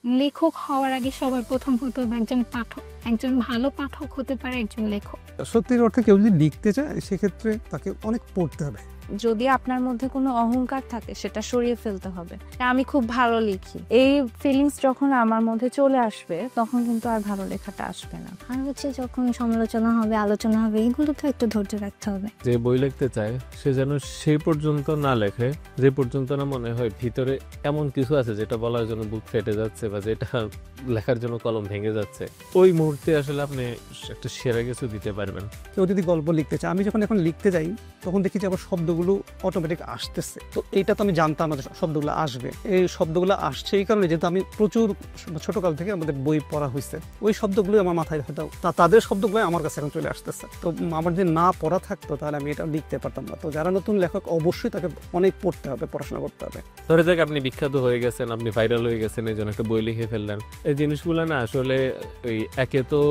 লেখক হওয়ার আগে সবার প্রথম হতে হবে একজন পাঠক। একজন ভালো পাঠক হতে পারে একজন লেখক। সত্যির অর্থে কেউ যদি লিখতে চায় সেক্ষেত্রে তাকে অনেক পড়তে হবে। যদি আপনার মধ্যে কোনো অহংকার থাকে সেটা সরিয়ে ফেলতে হবে। আমি খুব ভালো লিখি, এই ফিলিংস যখন আমার মধ্যে চলে আসবে তখন কিন্তু আর ভালো লেখাটা আসবে না। আর হচ্ছে যখন সমালোচনা হবে, আলোচনা হবে, এগুলো তো একটু ধৈর্য রাখতে হবে। যে বই লিখতে চায় সে যেন সেই পর্যন্ত না লেখে যে পর্যন্ত না মনে হয় ভিতরে এমন কিছু আছে যেটা বলার জন্য বুক ফেটে যাচ্ছে বা যেটা লেখার জন্য কলম ভেঙে যাচ্ছে। ওই মুহূর্তে আসলে আপনি একটা সেরা কিছু দিতে পারবেন। কেউ যদি গল্প লিখতে চায়, আমি যখন এখন লিখতে যাই তখন দেখি যে আবার শব্দগুলো অটোমেটিক আসতেছে। তো এইটা তো আমি জানতাম আমাদের শব্দগুলো আসবে। এই শব্দগুলো আসছে এই কারণে যেহেতু আমি প্রচুর ছোটকাল থেকে আমাদের বই পড়া হয়েছে, ওই শব্দগুলো আমার মাথায় হয়তো তাদের শব্দগুলো আমার কাছে এখন চলে আসতেছে। তো আমার যদি না পড়া থাকতো তাহলে আমি এটা লিখতে পারতাম না। তো যারা নতুন লেখক অবশ্যই তাকে অনেক পড়তে হবে, পড়াশোনা করতে হবে। ধরে যাক আপনি বিখ্যাত হয়ে গেছেন, আপনি ভাইরাল হয়ে গেছেন, এই জন্য একটা বই লিখে ফেললেন। এই জিনিসগুলো না আসলে ওই একে তো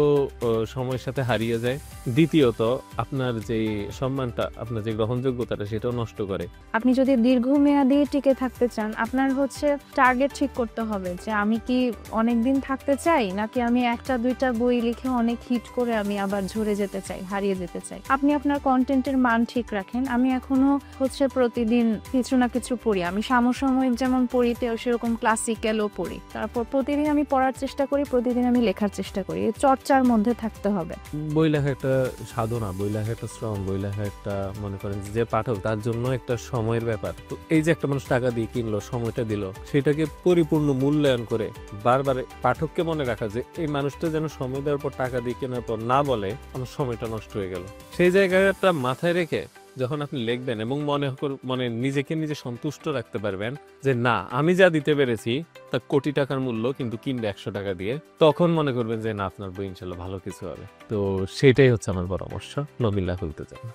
সময়ের সাথে হারিয়ে যায়, দ্বিতীয়ত আপনার যে সম্মানটা, আপনার যে গ্রহণযোগ্যতাটা সেটাও নষ্ট করে। আপনি যদি দীর্ঘমেয়াদী টিকে থাকতে চান, আপনার টার্গেট ঠিক করতে হবে যে আমি কি অনেকদিন থাকতে চাই নাকি আমি একটা দুইটা বই লিখে অনেক হিট করে আমি আবার ঝরে যেতে চাই, হারিয়ে যেতে চাই। আপনি আপনার কন্টেন্টের মান ঠিক রাখেন। আমি এখনো প্রতিদিন কিছু না কিছু পড়ি। আমি সমসাময়িক যেমন পড়ি সেরকম ক্লাসিক্যালও পড়ি। তারপর প্রতিদিন আমি পড়ার চেষ্টা করি, প্রতিদিন আমি লেখার চেষ্টা করি। এই চর্চার মধ্যে থাকতে হবে। বই লেখা একটা সাধনা, বই লেখা একটা শ্রম, বই লেখা একটা মনে করেন যে পাঠক তার জন্য একটা সময়ের ব্যাপার। তো এই যে একটা মানুষ টাকা দিয়ে কিনলো, সময়টা দিল, সেটাকে পরিপূর্ণ মূল্যায়ন করে বারবার পাঠককে মনে রাখা যে এই মানুষটা যেন সময় দেওয়ার পর, টাকা দিয়ে কেনার পর না বলে আমার সময়টা নষ্ট হয়ে গেল। সেই জায়গাটা মাথায় রেখে যখন আপনি লিখবেন এবং মনে নিজেকে নিজে সন্তুষ্ট রাখতে পারবেন যে না আমি যা দিতে পেরেছি তা কোটি টাকার মূল্য, কিন্তু কিনবে 100 টাকা দিয়ে, তখন মনে করবেন যে না আপনার বই ইনশাল্লাহ ভালো কিছু হবে। তো সেটাই হচ্ছে আমার পরামর্শ নবীন লেখকদের জন্য।